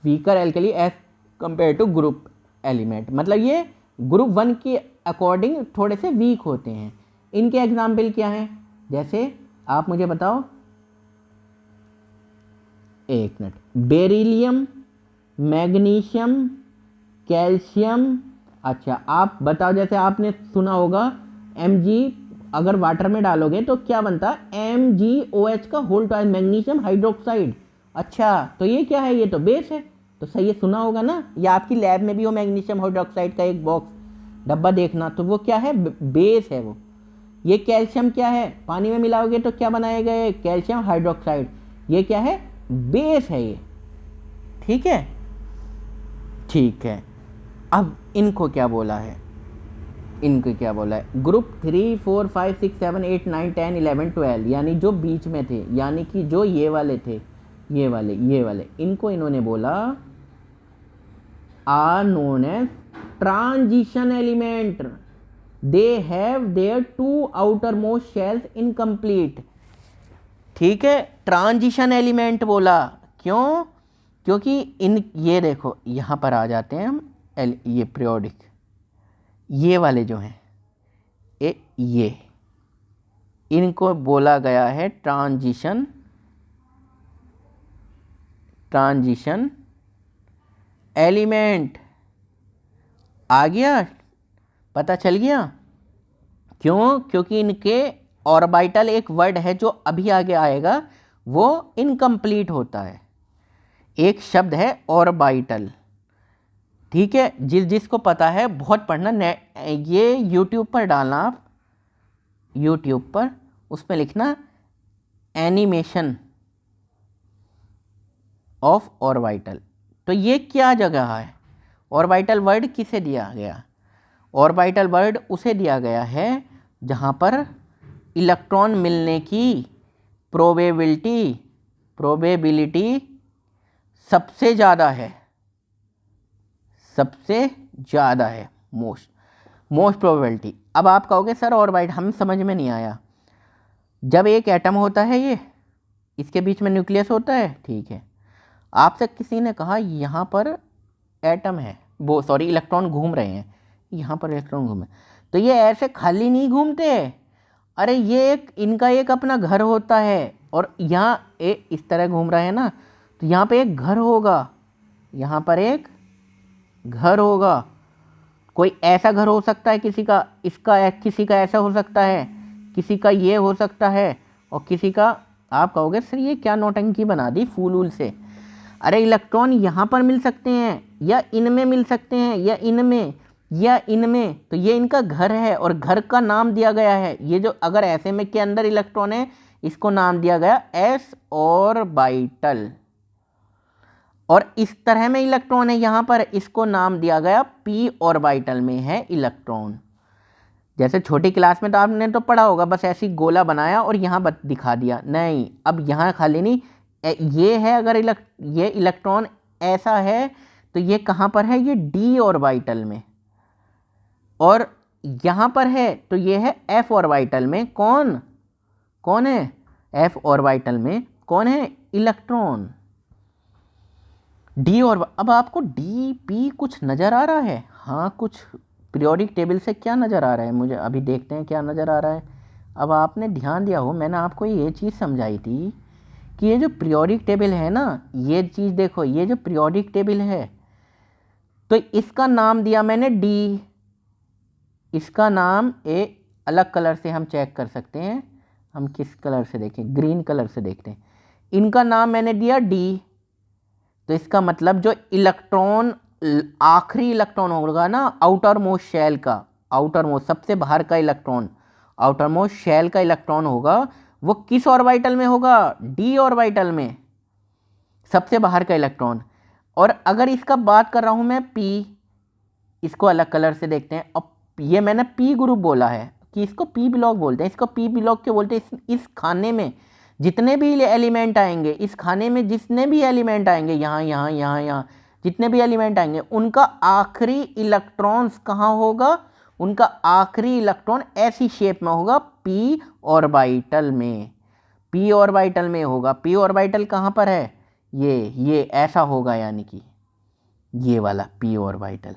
Weaker alkali as compare to group element, मतलब ये ग्रुप 1 के अकॉर्डिंग थोड़े से वीक होते हैं। इनके एग्जाम्पल क्या हैं, जैसे आप मुझे बताओ, एक मिनट, बेरिलियम, मैग्नीशियम, कैल्शियम, अच्छा आप बताओ, जैसे आपने सुना होगा Mg अगर वाटर में डालोगे तो क्या बनता है, MgOH का होल टॉइस, मैग्नीशियम हाइड्रोक्साइड। अच्छा तो ये क्या है, ये तो बेस है। तो सही है, सुना होगा ना, या आपकी लैब में भी हो मैग्नीशियम हाइड्रोक्साइड का एक बॉक्स डब्बा देखना, तो वो क्या है, बेस है वो। ये कैल्शियम क्या है, पानी में मिलाओगे तो क्या बनाएगा, ये कैल्शियम हाइड्रोक्साइड, ये क्या है, बेस है ये। ठीक है, ठीक है। अब इनको क्या बोला है, इनको क्या बोला है, ग्रुप 3 4 5 6 7 8 9 10 11 12, यानी जो बीच में थे, यानी कि जो ये वाले थे, ये वाले इनको इन्होंने बोला are known as transition element, they have their two outer most shells incomplete. ठीक है, ट्रांजिशन एलिमेंट बोला, क्यों, क्योंकि इन, ये देखो यहाँ पर आ जाते हैं हम, ये पीरियोडिक, ये वाले जो हैं ये इनको बोला गया है ट्रांजिशन एलिमेंट। आ गया, पता चल गया क्यों, क्योंकि इनके ऑर्बिटल, एक वर्ड है जो अभी आगे आएगा, वो इनकम्प्लीट होता है, एक शब्द है ऑर्बिटल। ठीक है, जिसको पता है बहुत पढ़ना, ये यूट्यूब पर डालना आप, यूट्यूब पर उस पर लिखना एनिमेशन ऑफ ऑर्बिटल। तो ये क्या जगह है, ऑर्बिटल वर्ड किसे दिया गया, ऑर्बिटल वर्ड उसे दिया गया है जहाँ पर इलेक्ट्रॉन मिलने की प्रोबेबिलिटी सबसे ज़्यादा है, सबसे ज़्यादा है, मोस्ट प्रोबेबिलिटी। अब आप कहोगे सर ऑर्बिट हम समझ में नहीं आया, जब एक एटम होता है, ये इसके बीच में न्यूक्लियस होता है, ठीक है, आपसे किसी ने कहा यहाँ पर एटम है, वो सॉरी इलेक्ट्रॉन घूम रहे हैं, यहाँ पर इलेक्ट्रॉन घूमे, तो ये ऐसे खाली नहीं घूमते, अरे ये एक इनका एक अपना घर होता है, और यहाँ इस तरह घूम रहा है ना, तो यहाँ पे एक घर होगा, यहाँ पर एक घर होगा, कोई ऐसा घर हो सकता है किसी का, इसका किसी का ऐसा हो सकता है, किसी का ये हो सकता है, और किसी का, आप कहोगे सर ये क्या नौटंकी बना दी फूल से, अरे इलेक्ट्रॉन यहाँ पर मिल सकते हैं, या इनमें मिल सकते हैं, या इनमें, या इनमें, तो ये इनका घर है, और घर का नाम दिया गया है, ये जो अगर ऐसे में के अंदर इलेक्ट्रॉन है, इसको नाम दिया गया एस ऑर्बिटल, और इस तरह में इलेक्ट्रॉन है यहाँ पर, इसको नाम दिया गया पी ऑर्बिटल में है इलेक्ट्रॉन। जैसे छोटी क्लास में तो आपने तो पढ़ा होगा, बस ऐसी गोला बनाया और यहाँ दिखा दिया, नहीं, अब यहाँ खाली नहीं, ये है, अगर ये इलेक्ट्रॉन ऐसा है तो ये कहाँ पर है, ये डी ऑर्बिटल में, और यहाँ पर है तो ये है एफ ऑर्बिटल में, कौन है, एफ ऑर्बिटल में कौन है, इलेक्ट्रॉन, डी। और अब आपको डी पी कुछ नज़र आ रहा है, हाँ कुछ पीरियोडिक टेबल से क्या नज़र आ रहा है, मुझे अभी देखते हैं क्या नज़र आ रहा है। अब आपने ध्यान दिया हो, मैंने आपको ये चीज़ समझाई थी कि ये जो पीरियोडिक टेबल है ना, ये चीज़ देखो, ये जो पीरियोडिक टेबल है, तो इसका नाम दिया मैंने डी, इसका नाम अलग कलर से हम चेक कर सकते हैं, हम किस कलर से देखें, ग्रीन कलर से देखते हैं, इनका नाम मैंने दिया डी, तो इसका मतलब जो इलेक्ट्रॉन, आखिरी इलेक्ट्रॉन होगा ना आउटर मोस्ट शेल का, आउटर मोस्ट सबसे बाहर का इलेक्ट्रॉन, आउटर मोस्ट शेल का इलेक्ट्रॉन होगा, वो किस ऑर्बिटल में होगा, डी ऑर्बिटल में, सबसे बाहर का इलेक्ट्रॉन। और अगर इसका बात कर रहा हूं मैं पी, इसको अलग कलर से देखते हैं, अब ये मैंने पी ग्रुप बोला है कि इसको पी ब्लॉक बोलते हैं, इसको पी ब्लॉक क्यों बोलते हैं, इस खाने में जितने भी एलिमेंट आएंगे, इस खाने में जितने भी एलिमेंट आएंगे, यहाँ जितने भी एलिमेंट आएंगे, उनका आखिरी इलेक्ट्रॉन्स कहाँ होगा, उनका आखिरी इलेक्ट्रॉन ऐसी शेप में होगा पी ऑर्बिटल में, पी ऑर्बिटल में होगा। पी ऑर्बिटल कहाँ पर है, ये ऐसा होगा, यानी कि ये वाला पी ऑर्बिटल।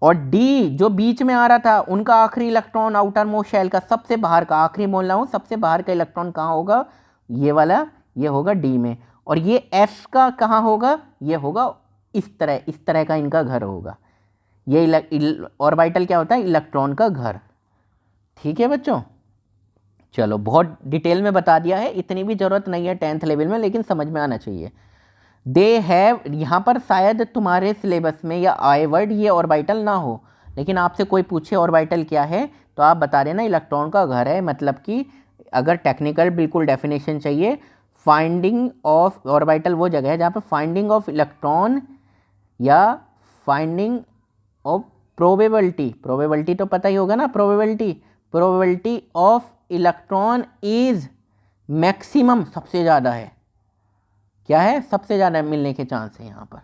और डी जो बीच में आ रहा था, उनका आखिरी इलेक्ट्रॉन आउटर मोस्ट शेल का सबसे बाहर का, आखिरी बोल रहा हूँ, सबसे बाहर का इलेक्ट्रॉन कहाँ होगा, ये वाला, ये होगा डी में। और ये एस का कहाँ होगा, ये होगा इस तरह का इनका घर होगा, ये ऑर्बिटल क्या होता है? इलेक्ट्रॉन का घर। ठीक है बच्चों, चलो बहुत डिटेल में बता दिया है, इतनी भी जरूरत नहीं है 10th लेवल में, लेकिन समझ में आना चाहिए। दे हैव, यहाँ पर शायद तुम्हारे सिलेबस में या आए वर्ड ये ऑर्बिटल ना हो, लेकिन आपसे कोई पूछे ऑर्बिटल क्या है तो आप बता देना इलेक्ट्रॉन का घर है। मतलब कि अगर टेक्निकल बिल्कुल डेफिनेशन चाहिए, फाइंडिंग ऑफ ऑर्बिटल वो जगह है जहाँ पर फाइंडिंग ऑफ इलेक्ट्रॉन या फाइंडिंग ऑफ प्रोबेबिलिटी, प्रोबेबिलिटी तो पता ही होगा ना, probability of electron is maximum, सबसे ज़्यादा है। क्या है? सबसे ज़्यादा मिलने के चांस है यहाँ पर।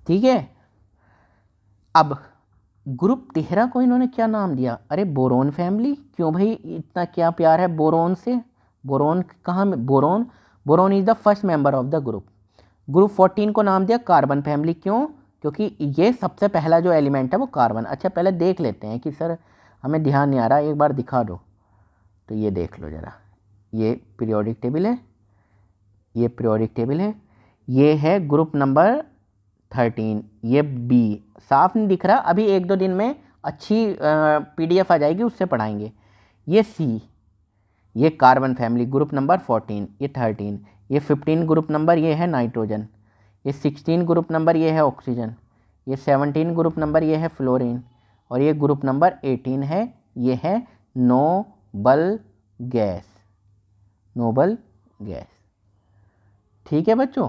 ठीक है, अब ग्रुप 13 को इन्होंने क्या नाम दिया? अरे बोरोन फैमिली। क्यों भाई इतना क्या प्यार है बोरोन से? बोरोन कहाँ में? Boron is the first member of the group. Group 14 को नाम दिया कार्बन फैमिली। क्यों? क्योंकि ये सबसे पहला जो एलिमेंट है वो कार्बन। अच्छा पहले देख लेते हैं कि सर हमें ध्यान नहीं आ रहा, एक बार दिखा दो। तो ये देख लो ज़रा, ये पीरियोडिक टेबल है, ये पीरियोडिक टेबल है, ये है ग्रुप नंबर 13, ये बी साफ नहीं दिख रहा, अभी 1-2 दिन में अच्छी PDF आ जाएगी, उससे पढ़ाएंगे। ये सी, ये कार्बन फैमिली ग्रुप नंबर 14, ये 13, ये 15 ग्रुप नंबर ये है नाइट्रोजन, ये 16 ग्रुप नंबर ये है ऑक्सीजन, ये 17 ग्रुप नंबर ये है फ्लोरीन, और ये ग्रुप नंबर 18 है, ये है नोबल गैस, नोबल गैस। ठीक है बच्चों,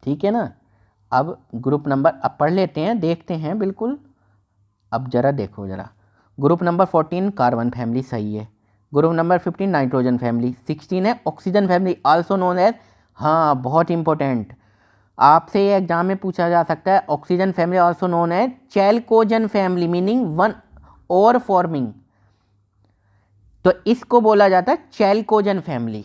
ठीक है ना। अब ग्रुप नंबर अब पढ़ लेते हैं, देखते हैं बिल्कुल। अब जरा देखो जरा, ग्रुप नंबर 14 कार्बन फैमिली सही है, ग्रुप नंबर 15 नाइट्रोजन फैमिली, 16 है oxygen family also known as, हाँ बहुत इंपॉर्टेंट, आपसे ये एग्जाम में पूछा जा सकता है, oxygen family also known as chalcogen family, meaning one ore forming, तो इसको बोला जाता है चैल्कोजन फैमिली।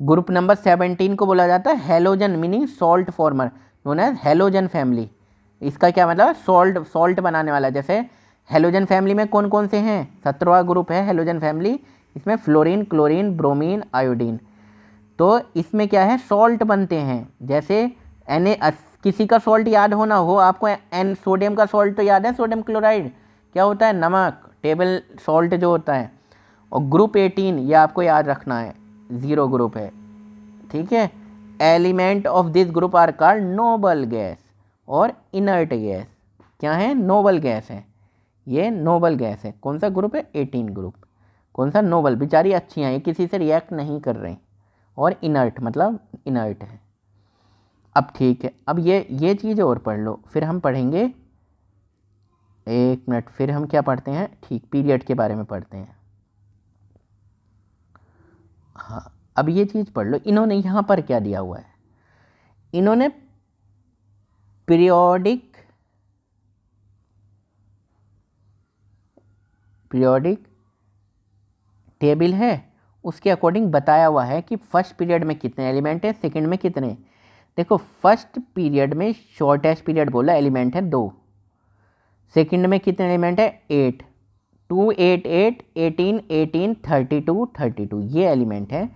ग्रुप नंबर 17 को बोला जाता है halogen, meaning salt former, known as halogen family. इसका क्या मतलब है? सॉल्ट बनाने वाला। जैसे हेलोजन फैमिली में कौन कौन से हैं? 17वां ग्रुप है हेलोजन फैमिली, इसमें फ्लोरीन, क्लोरीन, ब्रोमीन, आयोडीन, तो इसमें क्या है? सॉल्ट बनते हैं। जैसे किसी का सॉल्ट याद होना हो आपको, सोडियम का सॉल्ट तो याद है, सोडियम क्लोराइड क्या होता है? नमक, टेबल सॉल्ट जो होता है। और ग्रुप 18 ये आपको याद रखना है, 0 ग्रुप है। ठीक है, element of this group are called noble gas और इनर्ट गैस। क्या है? नोबल गैस है, ये नोबल गैस है। कौन सा ग्रुप है? 18 ग्रुप। कौन सा? नोबल। बेचारी अच्छी हैं, ये किसी से रिएक्ट नहीं कर रही। और इनर्ट मतलब इनर्ट है। अब ठीक है, अब ये चीज़ और पढ़ लो, फिर हम पढ़ेंगे, 1 मिनट, फिर हम क्या पढ़ते हैं? ठीक, पीरियड के बारे में पढ़ते हैं। हाँ, अब ये चीज़ पढ़ लो, इन्होंने यहाँ पर क्या दिया हुआ है? इन्होंने पीरियोडिक टेबल है, उसके अकॉर्डिंग बताया हुआ है कि फर्स्ट पीरियड में कितने एलिमेंट है, सेकंड में कितने। देखो फर्स्ट पीरियड में शॉर्टेस्ट पीरियड बोला, एलिमेंट है 2, सेकंड में कितने एलिमेंट है? 8, 2 8 8 18 18 32 32, ये एलिमेंट है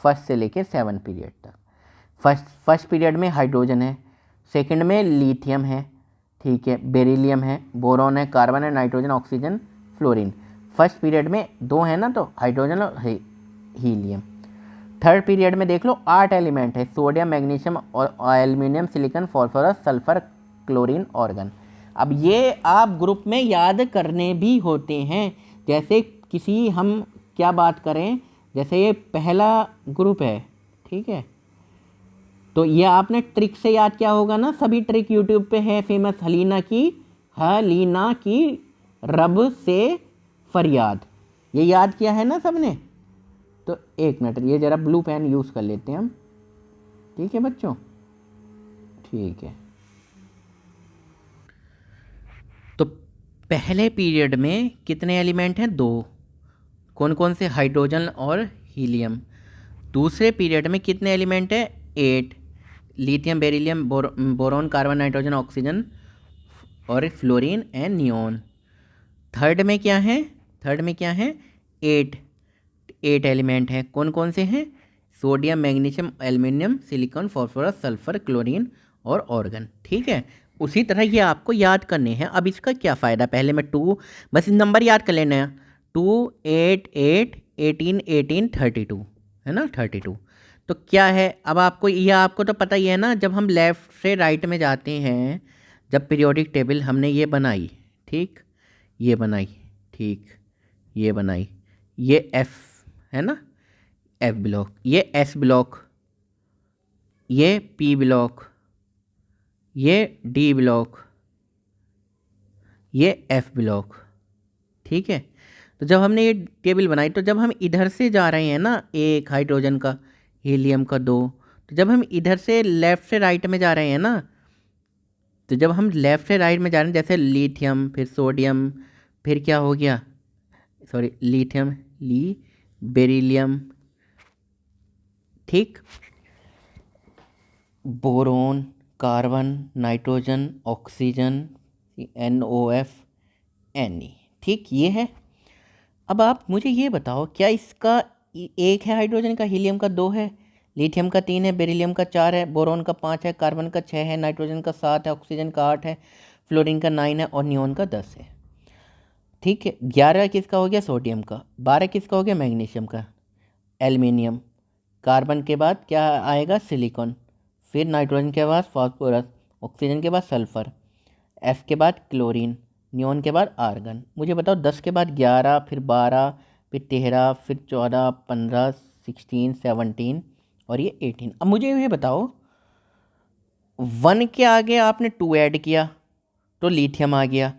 फर्स्ट से लेके 7 पीरियड तक। फर्स्ट पीरियड में हाइड्रोजन है, सेकंड में लिथियम है, ठीक है, बेरिलियम है, बोरॉन है, कार्बन है, nitrogen, oxygen, fluorine. First period में 2 है ना, तो हाइड्रोजन और हीलियम। थर्ड पीरियड में देख लो 8 एलिमेंट है, सोडियम, मैग्नीशियम और aluminium, silicon, phosphorus, sulphur, chlorine, organ. अब ये आप ग्रुप में याद करने भी होते हैं। जैसे किसी हम क्या बात करें, जैसे ये पहला ग्रुप है, ठीक है, तो ये आपने ट्रिक से याद किया होगा ना, सभी ट्रिक यूट्यूब पे है फेमस, हलीना की रब से फरियाद, ये याद किया है ना सबने। तो 1 मिनट, ये ज़रा ब्लू पेन यूज़ कर लेते हैं हम, ठीक है बच्चों, ठीक है। तो पहले पीरियड में कितने एलिमेंट हैं? 2, कौन कौन से? हाइड्रोजन और हीलियम। दूसरे पीरियड में कितने एलिमेंट हैं? 8, lithium, beryllium, boron, carbon, nitrogen, oxygen और फ्लोरीन एंड नियोन। थर्ड में क्या है? 8 एलिमेंट हैं, कौन कौन से हैं? Sodium, magnesium, aluminium, silicon, phosphorus, sulphur, chlorine और ऑर्गन। ठीक है, उसी तरह ये आपको याद करने हैं। अब इसका क्या फ़ायदा, पहले मैं टू, बस नंबर याद कर लेना है, 2, 8, 8, 18, 18, 32, है ना, 32। तो क्या है, अब आपको ये, आपको तो पता ही है ना, जब हम लेफ़्ट से राइट में जाते हैं, जब पीरियोडिक टेबल हमने ये बनाई, ठीक, ये बनाई, ठीक, ये बनाई, ये एफ है ना, एफ ब्लॉक, ये एस ब्लॉक, ये पी ब्लॉक, ये डी ब्लॉक, ये एफ ब्लॉक, ठीक है। तो जब हमने ये टेबल बनाई, तो जब हम इधर से जा रहे हैं ना, एक हाइड्रोजन का, हीलियम का दो, तो जब हम इधर से लेफ़्ट से राइट में जा रहे हैं ना, तो जब हम लेफ़्ट से राइट में जा रहे हैं, जैसे लिथियम, फिर सोडियम, फिर क्या हो गया, सॉरी, लिथियम, बेरिलियम, ठीक, boron, carbon, nitrogen, oxygen, NOF, Ne, ठीक, ये है। अब आप मुझे ये बताओ, क्या इसका एक है हाइड्रोजन का, हीलियम का दो है, लिथियम का तीन है, बेरिलियम का चार है, बोरोन का पाँच है, कार्बन का छः है, नाइट्रोजन का सात है, ऑक्सीजन का आठ है, फ्लोरीन का नाइन है और नियोन का 10 है, ठीक है। 11 किसका हो गया, सोडियम का। 12 किसका हो गया, मैग्नीशियम का। एल्युमिनियम, कार्बन के बाद क्या आएगा, सिलिकॉन, फिर नाइट्रोजन के बाद फास्फोरस, ऑक्सीजन के बाद सल्फर, एफ के बाद क्लोरीन, नियोन के बाद आर्गन। मुझे बताओ 10 के बाद 11, फिर 12, फिर 13, फिर 14, 15, 16, 17 और ये 18। अब मुझे ये बताओ, 1 के आगे आपने 2 ऐड किया तो लिथियम आ गया।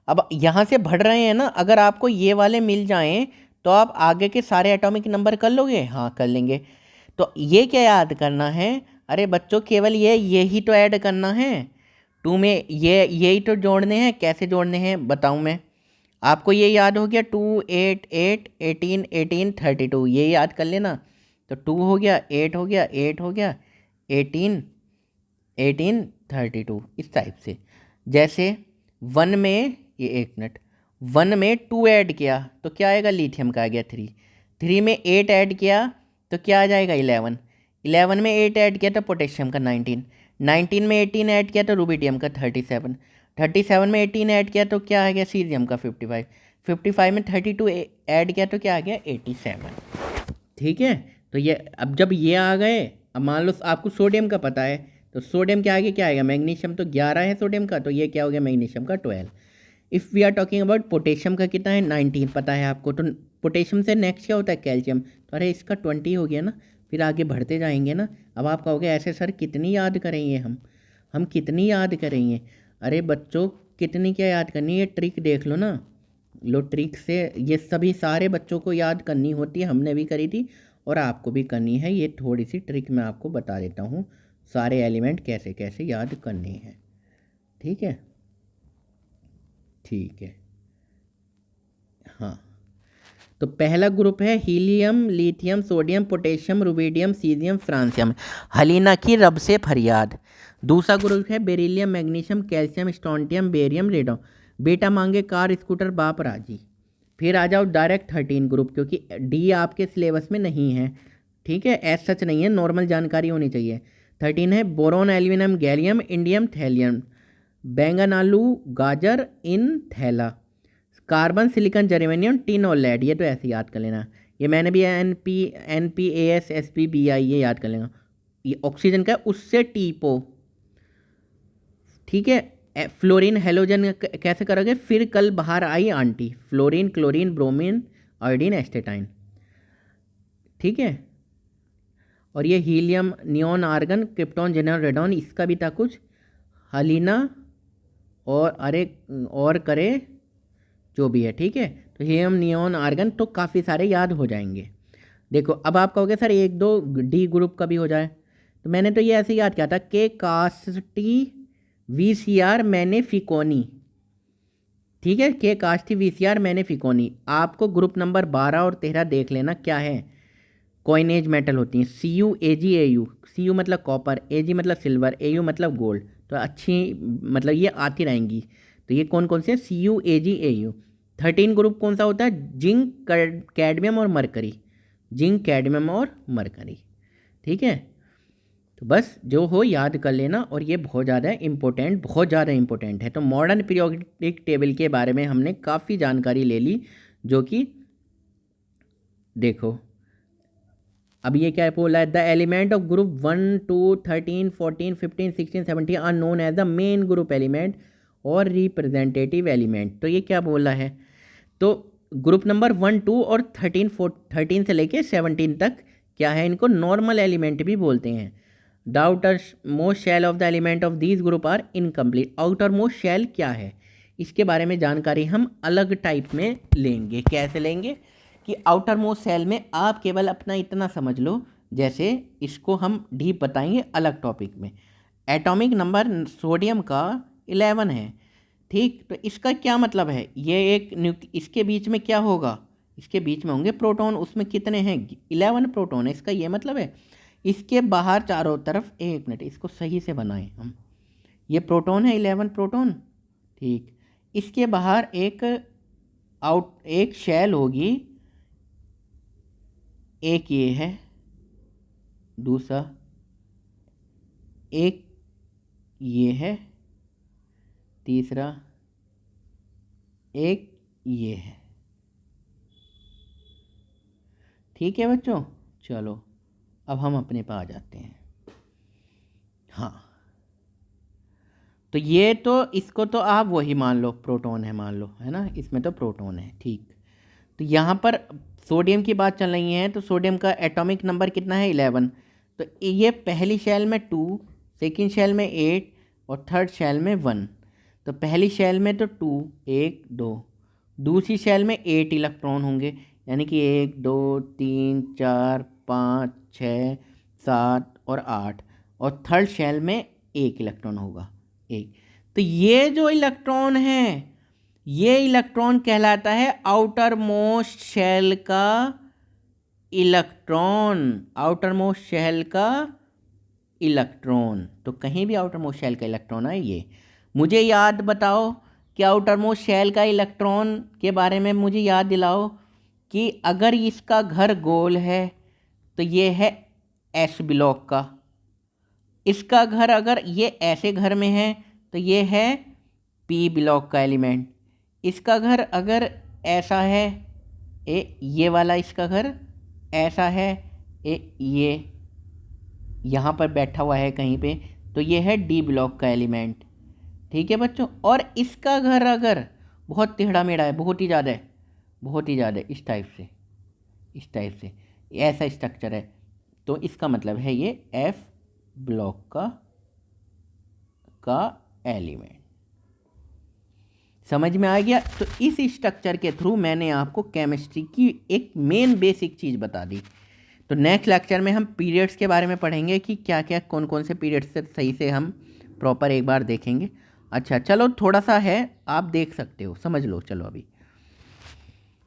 अब यहाँ से बढ़ रहे हैं ना, अगर आपको ये वाले मिल जाएं तो आप आगे के सारे एटॉमिक नंबर कर लोगे, हाँ कर लेंगे। तो ये क्या याद करना है, अरे बच्चों केवल ये ही तो ऐड करना है, 2 में यही तो जोड़ने हैं। कैसे जोड़ने हैं बताऊं मैं आपको, ये याद हो गया, 2, 8, 8, 18, 18, 32, ये याद कर लेना। तो 2 हो गया, 8 हो गया, 8 हो गया, 18, 18, 32, इस टाइप से। जैसे 1 में, ये एक मिनट, 1 में 2 ऐड किया तो क्या आएगा, लिथियम का आ गया 3, 3 में 8 ऐड किया तो क्या आ जाएगा, 11, 11 में 8 ऐड किया तो पोटेशियम का 19, 19 में 18 ऐड किया तो रुबिडियम का 37, 37 में 18 ऐड किया तो क्या आ गया, सीरियम का 55, 55 में 32 ऐड किया तो क्या आ गया, 87, ठीक है। तो ये, अब जब ये आ गए, अब मान लो आपको सोडियम का पता है, तो सोडियम के आगे क्या आएगा, मैग्नीशियम, तो 11 है सोडियम का, तो ये क्या हो गया, मैग्नीशियम का 12। If we are talking about potassium का कितना है, 19 पता है आपको, तो पोटेशियम से नेक्स्ट क्या होता है, कैल्शियम, तो अरे इसका 20 हो गया ना, फिर आगे बढ़ते जाएंगे ना। अब आप कहोगे ऐसे सर कितनी याद करेंगे हम कितनी याद करेंगे, अरे बच्चों कितनी क्या याद करनी है, ट्रिक देख लो ना, लो ट्रिक से ये सभी सारे बच्चों को याद करनी होती है, हमने भी करी थी और आपको भी करनी है। ये थोड़ी सी ट्रिक मैं आपको बता देता हूँ, सारे एलिमेंट कैसे कैसे याद करने हैं, ठीक है, ठीक है। हाँ, तो पहला ग्रुप है helium, lithium, sodium, potassium, rubidium, caesium, francium, हलीना की रब से फरियाद। दूसरा ग्रुप है beryllium, magnesium, calcium, strontium, barium, radium, बेटा मांगे कार स्कूटर बाप राजी। फिर आ जाओ डायरेक्ट 13 ग्रुप, क्योंकि डी आपके सिलेबस में नहीं है, ठीक है, एज सच नहीं है, नॉर्मल जानकारी होनी चाहिए। 13 है boron, aluminium, gallium, indium, thallium, बैंगन, आलू, गाजर, इन, थैला, कार्बन, सिलिकॉन, जर्मेनियम, टिन और लेड। ये तो ऐसे याद कर लेना, ये मैंने भी NPAS, SPBI ये याद कर लेना। ये ऑक्सीजन का उससे टीपो, ठीक है। फ्लोरीन, हेलोजन कैसे करोगे, फिर कल बाहर आई aunty, fluorine, chlorine, bromine, iodine, astatine, ठीक है। और ये helium, neon, argon, krypton, xenon, radon, इसका भी था कुछ, हलीना और अरे और करे जो भी है, ठीक है। तो हीलियम, नियोन, आर्गन तो काफ़ी सारे याद हो जाएंगे। देखो अब आप कहोगे सर एक दो डी ग्रुप का भी हो जाए, तो मैंने तो ये ऐसे याद किया था, के कास्टी VCR मैंने फिकोनी, ठीक है, के कास्टी VCR मैंने फिकोनी। आपको ग्रुप नंबर 12 और 13 देख लेना क्या है, कॉइनेज मेटल होती हैं, CuAgAu, Cu मतलब कॉपर, Ag मतलब सिल्वर, Au मतलब गोल्ड, तो अच्छी मतलब ये आती रहेंगी। तो ये कौन कौन से हैं, CuAgAu। 13 ग्रुप कौन सा होता है, जिंक, कैडमियम और मरकरी, जिंक, कैडमियम और मरकरी, ठीक है। तो बस जो हो याद कर लेना, और ये बहुत ज़्यादा इम्पोर्टेंट है। तो मॉडर्न पीरियोडिक टेबल के बारे में हमने काफ़ी जानकारी ले ली, जो कि देखो अब ये क्या बोला है, the element of group 1 2 13 14 15 16 17 are known as the main group element और रिप्रेजेंटेटिव एलिमेंट। तो ये क्या बोला है, तो ग्रुप नंबर 1 2 और 13 से लेके 17 तक क्या है, इनको नॉर्मल एलिमेंट भी बोलते हैं। The outer most shell of the element of these group are incomplete. Outer most shell क्या है, इसके बारे में जानकारी हम अलग टाइप में लेंगे। कैसे लेंगे कि आउटर मोस्ट सेल में आप केवल अपना इतना समझ लो, जैसे इसको हम डीप बताएंगे अलग टॉपिक में। एटॉमिक नंबर सोडियम का 11 है, ठीक। तो इसका क्या मतलब है, ये एक इसके बीच में क्या होगा, इसके बीच में होंगे प्रोटॉन। उसमें कितने हैं, 11 प्रोटॉन है। इसका ये मतलब है इसके बाहर चारों तरफ, एक मिनट इसको सही से बनाएं हम, ये प्रोटॉन है 11 प्रोटॉन, ठीक। इसके बाहर एक शेल होगी, एक ये है, दूसरा एक ये है, तीसरा एक ये है, ठीक है बच्चों। चलो अब हम अपने पे आ जाते हैं। हाँ, तो ये तो इसको तो आप वही मान लो प्रोटॉन है, मान लो, है ना, इसमें तो प्रोटॉन है, ठीक। तो यहाँ पर सोडियम की बात चल रही है, तो सोडियम का एटॉमिक नंबर कितना है, 11। तो ये पहली शेल में 2, सेकंड शेल में 8 और थर्ड शेल में 1। तो पहली शेल में तो 2 1 2, दूसरी शेल में 8 इलेक्ट्रॉन होंगे, यानी कि 1 2 3 4 5 6 7 और 8, और थर्ड शेल में 1 इलेक्ट्रॉन होगा, 1। तो ये जो इलेक्ट्रॉन है, ये इलेक्ट्रॉन कहलाता है आउटर मोस्ट शेल का इलेक्ट्रॉन, आउटर मोस्ट शेल का इलेक्ट्रॉन। तो कहीं भी आउटर मोस्ट शेल का इलेक्ट्रॉन है ये। मुझे याद बताओ कि आउटर मोस्ट शेल का इलेक्ट्रॉन के बारे में मुझे याद दिलाओ कि अगर इसका घर गोल है तो ये है एस ब्लॉक का, इसका घर अगर ये ऐसे घर में है तो ये है पी ब्लॉक का एलिमेंट, इसका घर अगर ऐसा है, ये वाला इसका घर ऐसा है, ये यहाँ पर बैठा हुआ है कहीं पे, तो ये है डी ब्लॉक का एलिमेंट, ठीक है बच्चों। और इसका घर अगर बहुत टेढ़ा मेढ़ा है, बहुत ही ज़्यादा इस टाइप से ऐसा स्ट्रक्चर है, तो इसका मतलब है ये एफ ब्लॉक का एलिमेंट। समझ में आ गया। तो इस स्ट्रक्चर के थ्रू मैंने आपको केमिस्ट्री की एक मेन बेसिक चीज़ बता दी। तो नेक्स्ट लेक्चर में हम पीरियड्स के बारे में पढ़ेंगे कि क्या क्या कौन कौन से पीरियड्स से सही से हम प्रॉपर एक बार देखेंगे। अच्छा चलो, थोड़ा सा है, आप देख सकते हो, समझ लो। चलो अभी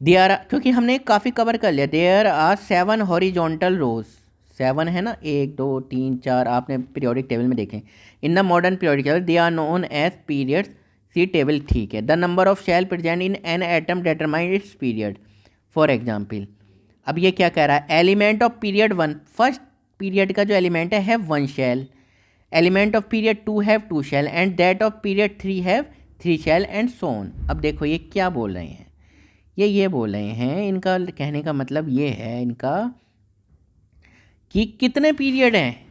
क्योंकि हमने काफ़ी कवर कर लिया। देयर आर 7 हॉरिजॉन्टल रोज, 7 है ना, 1 2 3 4, आपने पीरियोडिक टेबल में देखें। In the modern periodic table they are known as periods, see table, ठीक है। The number of shell present in an atom determine its period. For example, अब ये क्या कह रहा है, element of period 1, first period का जो एलिमेंट है 1 shell, element of period 2 have 2 shell and that of period 3 have 3 shell and so on. अब देखो ये क्या बोल रहे हैं, ये बोल रहे हैं, इनका कहने का मतलब ये है इनका कि कितने पीरियड हैं,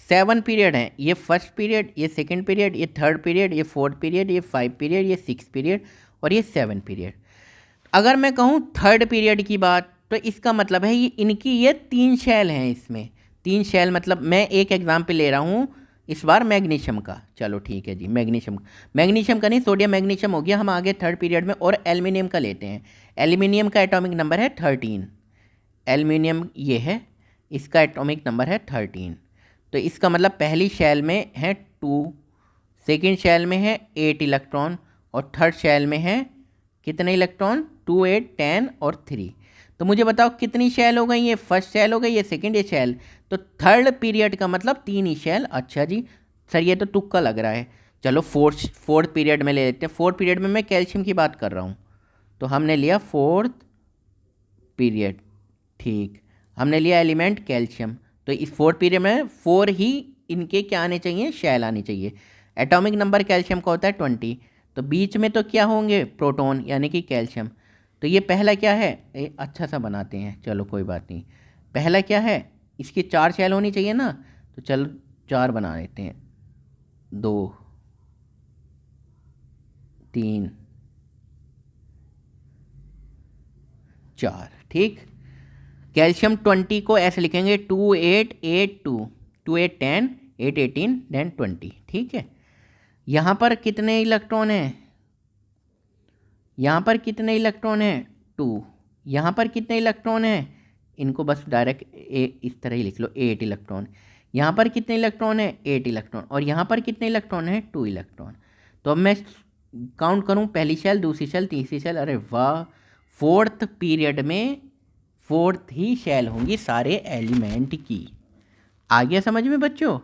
7 पीरियड हैं। ये फर्स्ट पीरियड, ये सेकंड पीरियड, ये थर्ड पीरियड, ये फोर्थ पीरियड, ये 5 पीरियड, ये 6 पीरियड और ये 7 पीरियड। अगर मैं कहूँ थर्ड पीरियड की बात, तो इसका मतलब है ये इनकी ये 3 शेल हैं। इसमें 3 शेल, मतलब मैं एक एग्जाम्पल ले रहा हूँ इस बार मैग्नीशियम का। चलो ठीक है जी, मैग्नीशियम का नहीं, सोडियम मैग्नीशियम हो गया। हम आगे थर्ड पीरियड में और एल्युमिनियम का लेते हैं। एल्युमिनियम का एटॉमिक नंबर है 13, एल्युमिनियम ये है, इसका एटॉमिक नंबर है 13। तो इसका मतलब पहली शेल में है 2, सेकेंड शेल में है 8 इलेक्ट्रॉन और थर्ड शेल में है कितने इलेक्ट्रॉन, 2 8 10 और 3। तो मुझे बताओ कितनी शेल हो गई, ये फर्स्ट शेल हो गई, ये सेकेंड, ये शेल। तो थर्ड पीरियड का मतलब 3 ही शेल। अच्छा जी सर, ये तो तुक्का लग रहा है। चलो फोर्थ पीरियड में ले लेते हैं। फोर्थ पीरियड में मैं कैल्शियम की बात कर रहा हूँ, तो हमने लिया फोर्थ पीरियड, ठीक। हमने लिया एलिमेंट कैल्शियम, तो इस 4th पीरियड में 4 ही इनके क्या आने चाहिए, शेल आने चाहिए। एटॉमिक नंबर कैल्शियम का होता है 20, तो बीच में तो क्या होंगे, प्रोटॉन यानी कि कैल्शियम। तो ये पहला क्या है, अच्छा सा बनाते हैं, चलो कोई बात नहीं। पहला क्या है, इसकी 4 शेल होनी चाहिए ना, तो चलो 4 बना देते हैं, 2 3 4, ठीक। कैल्शियम 20 को ऐसे लिखेंगे 2 8 8 2, 2 8 10, 8 18 देन 20, ठीक है। यहाँ पर कितने इलेक्ट्रॉन हैं, यहाँ पर कितने इलेक्ट्रॉन हैं, 2। यहाँ पर कितने इलेक्ट्रॉन हैं, इनको बस डायरेक्ट इस तरह ही लिख लो, 8 इलेक्ट्रॉन। यहाँ पर कितने इलेक्ट्रॉन हैं, 8 इलेक्ट्रॉन, और यहाँ पर कितने इलेक्ट्रॉन हैं, 2 इलेक्ट्रॉन। तो अब मैं काउंट करूँ, पहली शेल, दूसरी शेल, तीसरी शेल, अरे वाह, 4th पीरियड में 4th ही शेल होंगी सारे एलिमेंट की। आ गया समझ में बच्चों।